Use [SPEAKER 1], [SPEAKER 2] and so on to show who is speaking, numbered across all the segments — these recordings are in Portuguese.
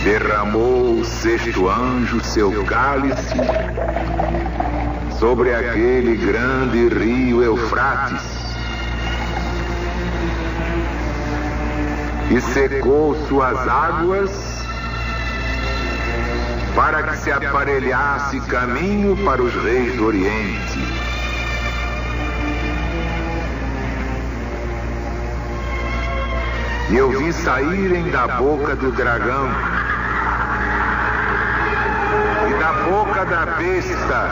[SPEAKER 1] derramou o sexto anjo seu cálice sobre aquele grande rio Eufrates e secou suas águas para que se aparelhasse caminho para os reis do Oriente. E eu vi saírem da boca do dragão e da boca da besta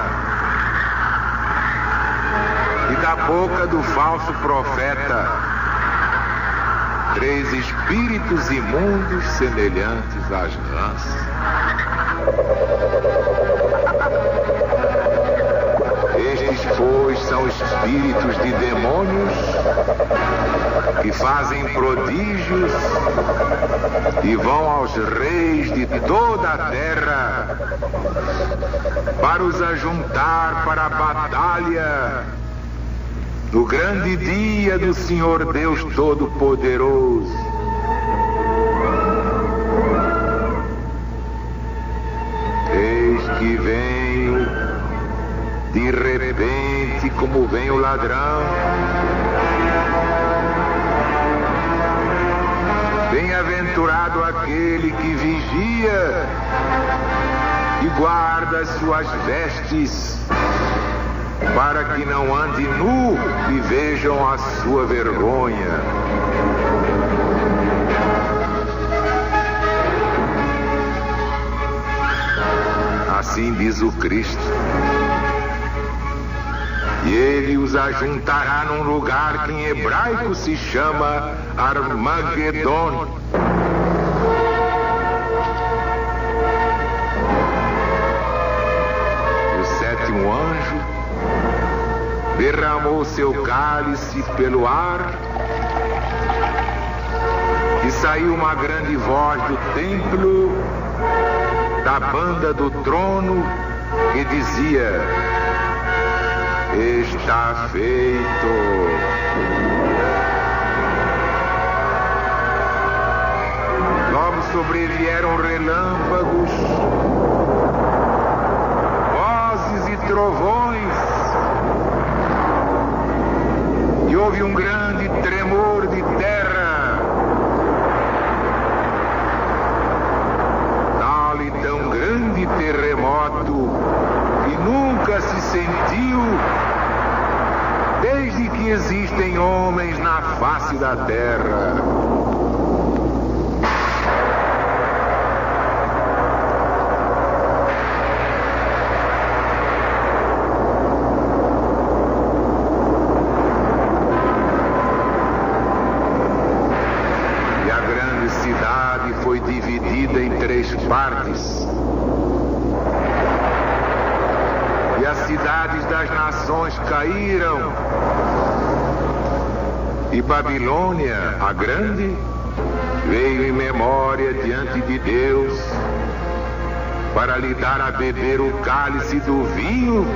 [SPEAKER 1] e da boca do falso profeta 3 espíritos imundos semelhantes às rãs. Estes, pois, são espíritos de demônios que fazem prodígios e vão aos reis de toda a terra para os ajuntar para a batalha no grande dia do Senhor Deus Todo-Poderoso. Eis que venho de repente como vem o ladrão. Bem-aventurado aquele que vigia e guarda as suas vestes, para que não ande nu e vejam a sua vergonha. Assim diz o Cristo. E ele os ajuntará num lugar que em hebraico se chama Armagedon. E o sétimo anjo derramou seu cálice pelo ar e saiu uma grande voz do templo, da banda do trono, que dizia: está feito. Logo sobrevieram relâmpagos, vozes e trovões, e houve um grande tremor de terra, tal e tão grande terremoto que nunca se sentiu desde que existem homens na face da terra. E a grande cidade foi dividida em 3 partes. E as cidades das nações caíram. E Babilônia, a grande, veio em memória diante de Deus para lhe dar a beber o cálice do vinho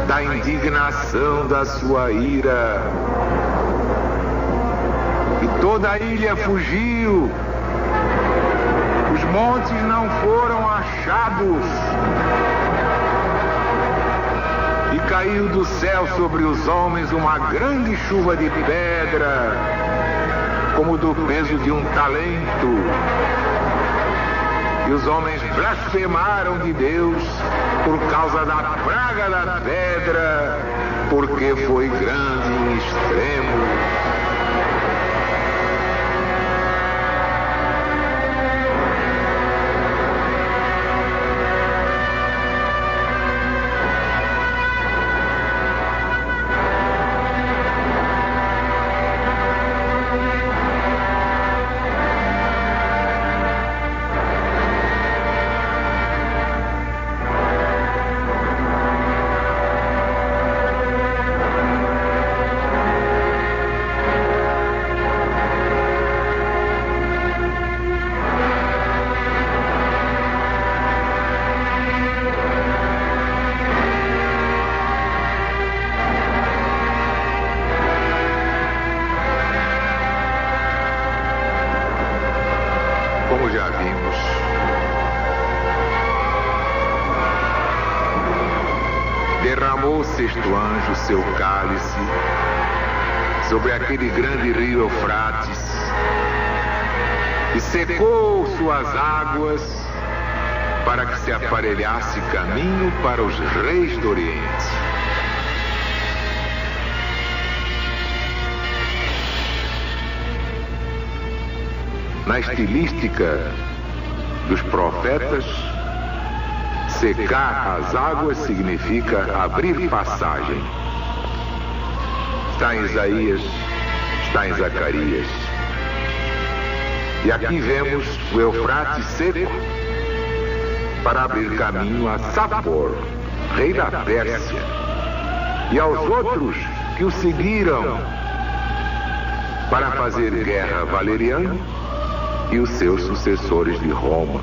[SPEAKER 1] da indignação da sua ira. E toda a ilha fugiu. Os montes não foram achados. E caiu do céu sobre os homens uma grande chuva de pedra, como do peso de um talento. E os homens blasfemaram de Deus por causa da praga da pedra, porque foi grande em extremo. derramou o sexto anjo seu cálice sobre aquele grande rio Eufrates e secou suas águas para que se aparelhasse caminho para os reis do Oriente. Na estilística dos profetas, secar as águas significa abrir passagem. Está em Isaías, está em Zacarias. E aqui vemos o Eufrates seco para abrir caminho a Sapor, rei da Pérsia, e aos outros que o seguiram para fazer guerra a Valeriano e os seus sucessores de Roma.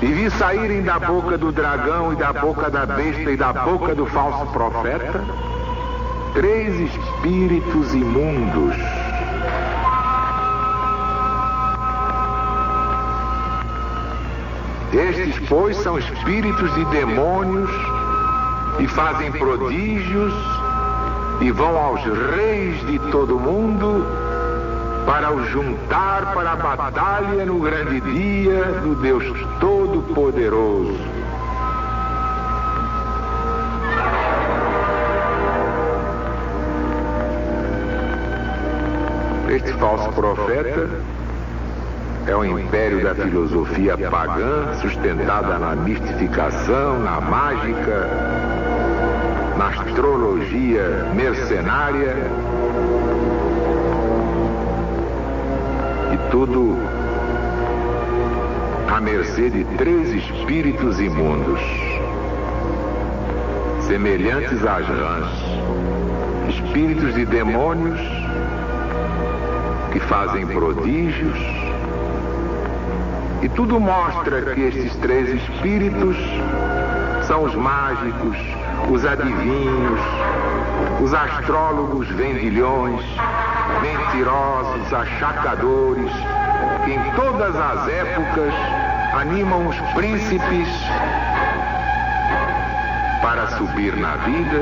[SPEAKER 1] E vi saírem da boca do dragão e da boca da besta e da boca do falso profeta 3 espíritos imundos. Estes, pois, são espíritos de demônios e fazem prodígios e vão aos reis de todo o mundo para os juntar para a batalha no grande dia do Deus Todo-Poderoso. Este falso profeta é o império da filosofia pagã, sustentada na mistificação, na mágica, na astrologia mercenária, e tudo à mercê de 3 espíritos imundos, semelhantes às rãs, espíritos de demônios que fazem prodígios. E tudo mostra que estes 3 espíritos são os mágicos, os adivinhos, os astrólogos vendilhões, mentirosos, achacadores, que em todas as épocas animam os príncipes para subir na vida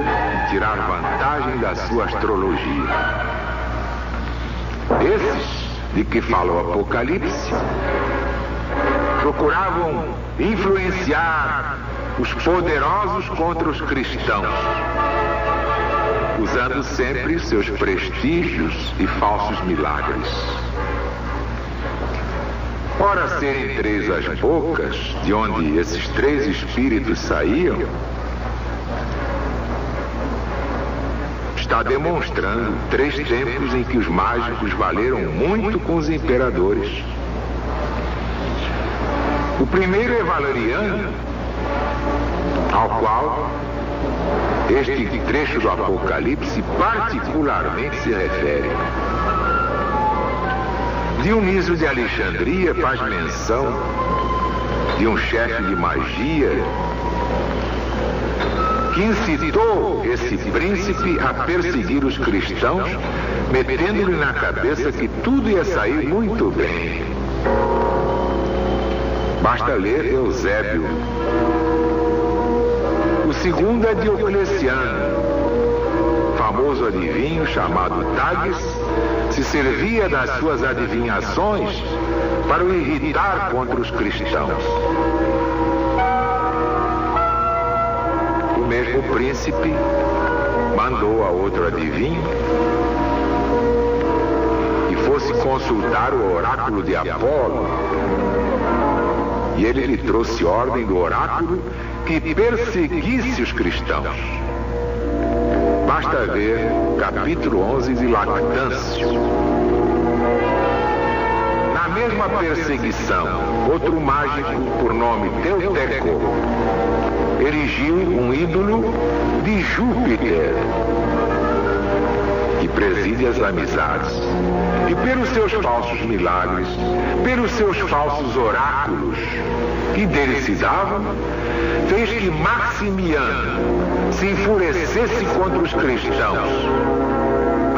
[SPEAKER 1] e tirar vantagem da sua astrologia. Esses de que fala o Apocalipse procuravam influenciar os poderosos contra os cristãos, usando sempre seus prestígios e falsos milagres. Ora, serem 3 as bocas de onde esses 3 espíritos saíam, está demonstrando 3 tempos em que os mágicos valeram muito com os imperadores. O primeiro é Valeriano, ao qual este trecho do Apocalipse particularmente se refere. Dionísio de Alexandria faz menção de um chefe de magia que incitou esse príncipe a perseguir os cristãos, metendo-lhe na cabeça que tudo ia sair muito bem. Basta ler Eusébio. O segundo é Diocleciano, famoso adivinho chamado Tages, se servia das suas adivinhações para o irritar contra os cristãos. O mesmo príncipe mandou a outro adivinho que fosse consultar o oráculo de Apolo, e ele lhe trouxe ordem do oráculo que perseguisse os cristãos. Basta ver capítulo 11 de Lactâncio. Na mesma perseguição, outro mágico por nome Teuteco erigiu um ídolo de Júpiter, que preside as amizades, e pelos seus falsos milagres, pelos seus falsos oráculos que dele se davam, fez que Maximiano se enfurecesse contra os cristãos,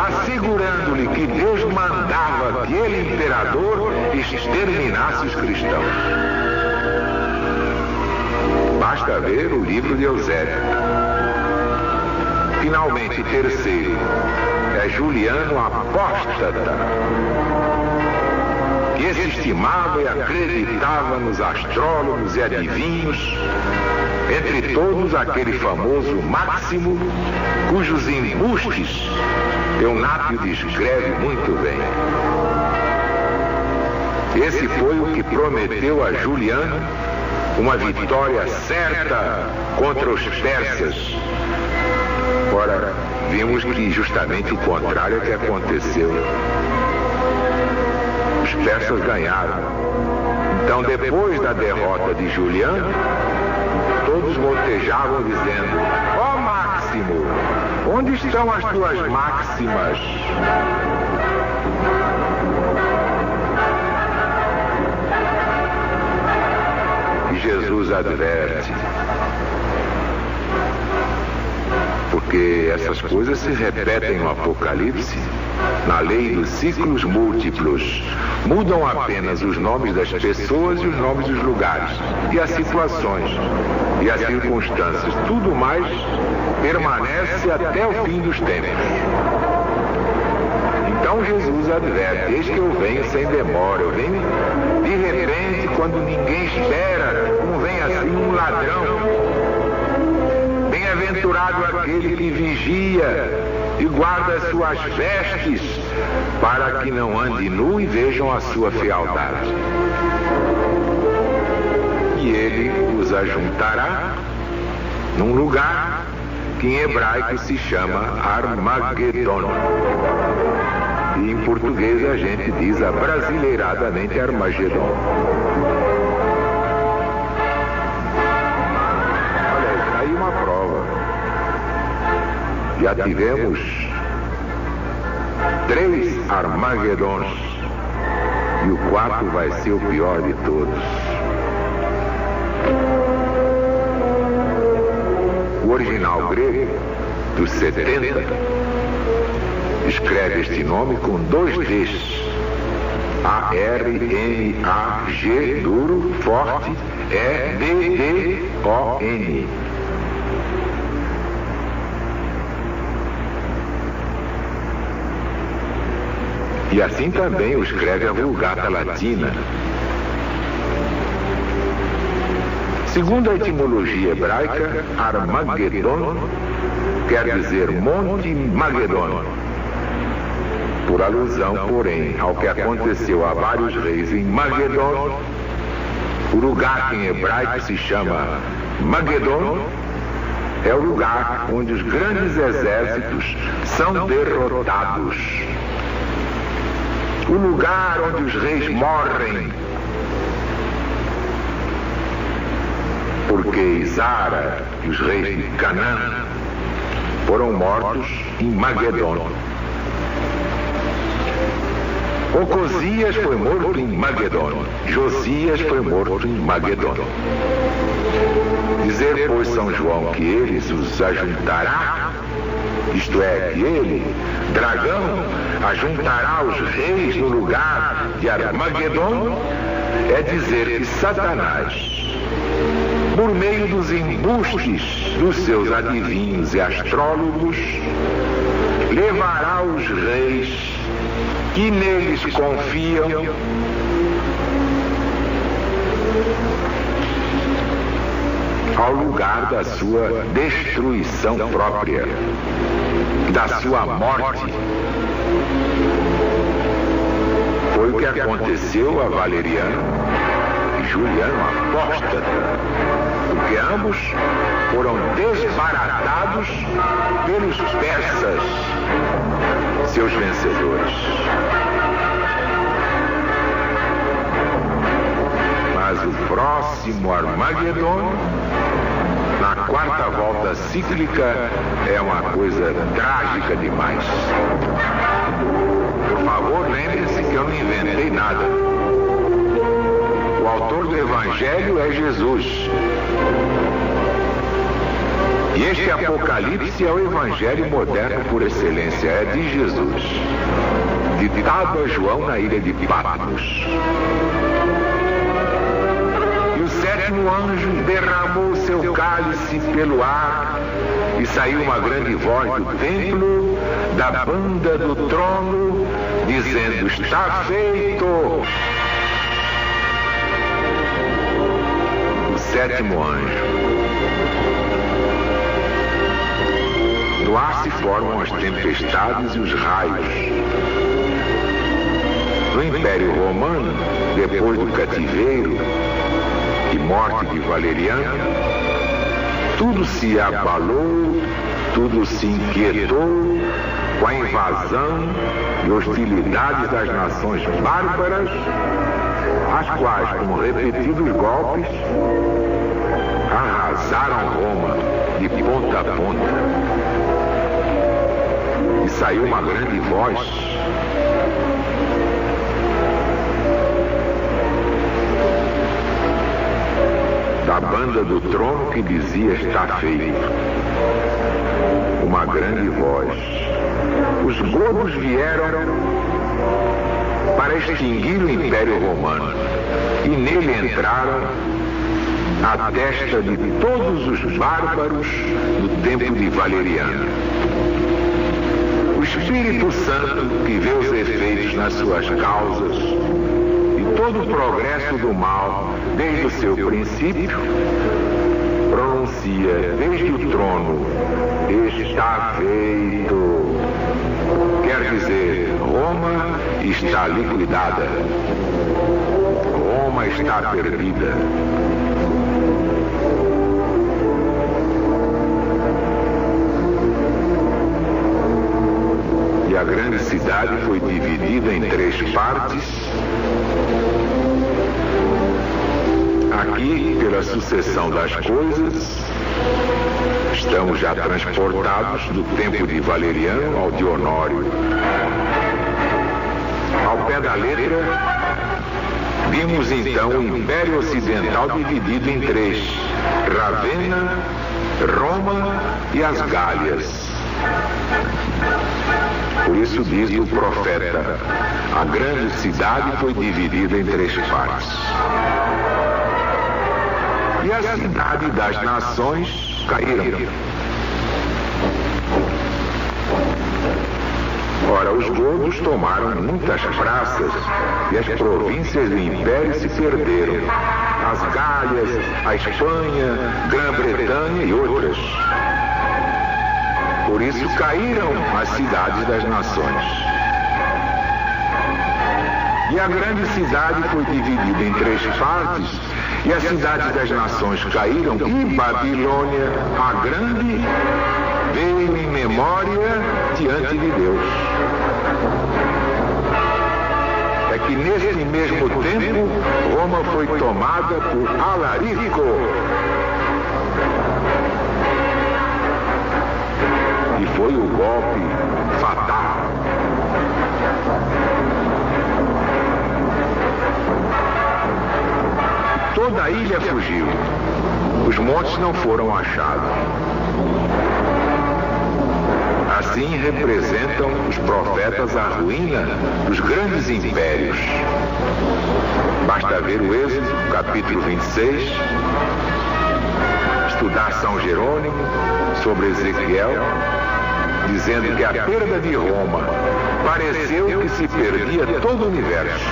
[SPEAKER 1] assegurando-lhe que Deus mandava que ele, imperador, exterminasse os cristãos. Basta ver o livro de Eusébio. Finalmente, o terceiro é Juliano Apóstata, que se estimava e acreditava nos astrólogos e adivinhos, entre todos aquele famoso Máximo, cujos embustes Eunápio descreve muito bem. Esse foi o que prometeu a Juliano uma vitória certa contra os persas. Ora, vimos que justamente o contrário é que aconteceu. Os persas ganharam. Então, depois da derrota de Juliano, todos voltejavam dizendo: ó Máximo, onde estão as tuas máximas? E Jesus adverte, porque essas coisas se repetem no Apocalipse, na lei dos ciclos múltiplos. Mudam apenas os nomes das pessoas e os nomes dos lugares, e as situações, e as circunstâncias. Tudo mais permanece até o fim dos tempos. Então Jesus adverte: eis que eu venho sem demora, eu venho de repente, quando ninguém espera, como vem assim um ladrão. Bem-aventurado aquele que vigia e guarda as suas vestes, para que não ande nu e vejam a sua fealdade. E ele os ajuntará num lugar que em hebraico se chama Armagedon. E em português a gente diz abrasileiradamente Armagedon. Olha, aí uma prova. Já tivemos 3 Armagedons e o quarto vai ser o pior de todos. O original grego, dos 70, escreve este nome com 2 Ds. A-R-M-A-G, duro, forte, E-D-D-O-N. E assim também o escreve a Vulgata Latina. Segundo a etimologia hebraica, Armagedon quer dizer Monte Magedon, por alusão, porém, ao que aconteceu a vários reis em Magedon. O lugar que em hebraico se chama Magedon é o lugar onde os grandes exércitos são derrotados. O lugar onde os reis morrem, porque Isara e os reis de Canaã foram mortos em Magedon. Ocosias foi morto em Magedon. Josias foi morto em Magedon. Dizer, pois, São João que eles os ajuntará, isto é, que ele, dragão, ajuntará os reis no lugar de Armagedon, é dizer que Satanás, por meio dos embustes dos seus adivinhos e astrólogos, levará os reis que neles confiam ao lugar da sua destruição própria, da sua morte. Foi o que aconteceu a Valeriano e Juliano Apóstata, porque ambos foram desbaratados pelos persas, seus vencedores. Mas o próximo Armagedon, na 4ª volta cíclica, é uma coisa trágica demais. Por favor, lembre-se que eu não inventei nada. O autor do Evangelho é Jesus. E este Apocalipse é o Evangelho moderno por excelência, é de Jesus, ditado a João na ilha de Patmos. E o sétimo anjo derramou seu cálice pelo ar, e saiu uma grande voz do templo, da banda do trono, dizendo: está feito! O sétimo anjo. No ar se formam as tempestades e os raios. No Império Romano, depois do cativeiro e morte de Valeriano, tudo se abalou, tudo se inquietou com a invasão e hostilidades das nações bárbaras, as quais, com repetidos golpes, arrasaram Roma de ponta a ponta. E saiu uma grande voz: da banda do trono, que dizia: está feito. Uma grande voz. Os godos vieram para extinguir o Império Romano, e nele entraram a testa de todos os bárbaros do tempo de Valeriano. O Espírito Santo, que vê os efeitos nas suas causas e todo o progresso do mal desde o seu princípio, pronuncia desde o trono: está feito. Quer dizer, Roma está liquidada. Roma está perdida. E a grande cidade foi dividida em 3 partes. Aqui, pela sucessão das coisas, estamos já transportados do tempo de Valeriano ao de Honório. Ao pé da letra, vimos então o Império Ocidental dividido em 3: Ravenna, Roma e as Gálias. Por isso diz o profeta: a grande cidade foi dividida em 3 partes. E a cidade das nações caíram. Ora, os godos tomaram muitas praças e as províncias do império se perderam. As Gálias, a Espanha, Grã-Bretanha e outras. Por isso caíram as cidades das nações. E a grande cidade foi dividida em 3 partes, e as cidades das nações caíram, e Babilônia, a grande, veio em memória diante de Deus. É que nesse mesmo tempo, Roma foi tomada por Alarico. E foi o golpe fatal. Toda a ilha fugiu. Os montes não foram achados. Assim representam os profetas a ruína dos grandes impérios. Basta ver o Êxodo, capítulo 26, estudar São Jerônimo sobre Ezequiel, dizendo que a perda de Roma pareceu que se perdia todo o universo.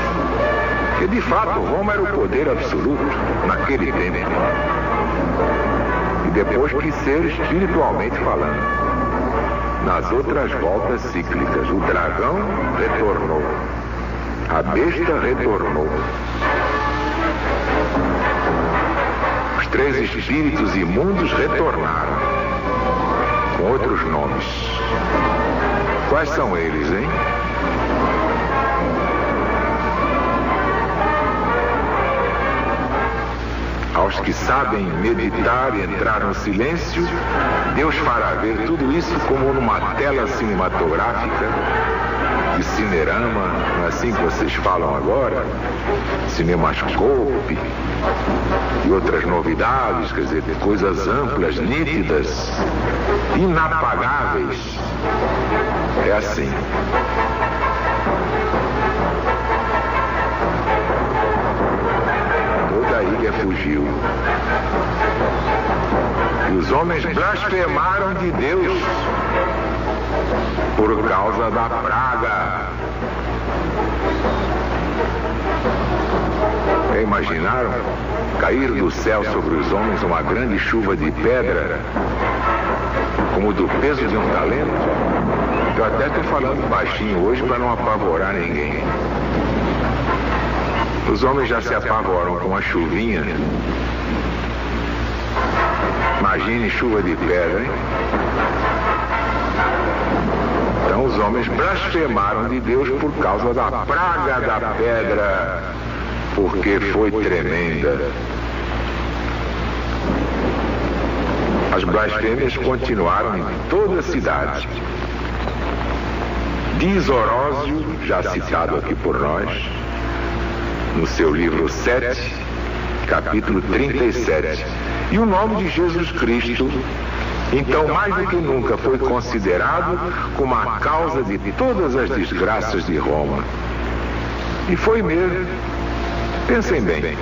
[SPEAKER 1] E de fato, Roma era o poder absoluto naquele tempo. E depois quis ser espiritualmente falando. Nas outras voltas cíclicas, o dragão retornou. A besta retornou. Os 3 espíritos imundos retornaram. Com outros nomes. Quais são eles, hein? Aos que sabem meditar e entrar no silêncio, Deus fará ver tudo isso como numa tela cinematográfica, de cinerama, não é assim que vocês falam agora? Cinemascope e outras novidades, quer dizer, coisas amplas, nítidas, inapagáveis. É assim. Toda a ilha Síria fugiu. E os homens blasfemaram de Deus por causa da praga. Imaginaram cair do céu sobre os homens uma grande chuva de pedra, como do peso de um talento? Eu até estou falando baixinho hoje para não apavorar ninguém. Os homens já se apavoram com a chuvinha. Imagine chuva de pedra, hein? Então os homens blasfemaram de Deus por causa da praga da pedra, porque foi tremenda. As blasfêmias continuaram em toda a cidade. Diz Orósio, já citado aqui por nós, no seu livro 7, capítulo 37, e o nome de Jesus Cristo, então mais do que nunca, foi considerado como a causa de todas as desgraças de Roma. E foi mesmo. Pensem bem.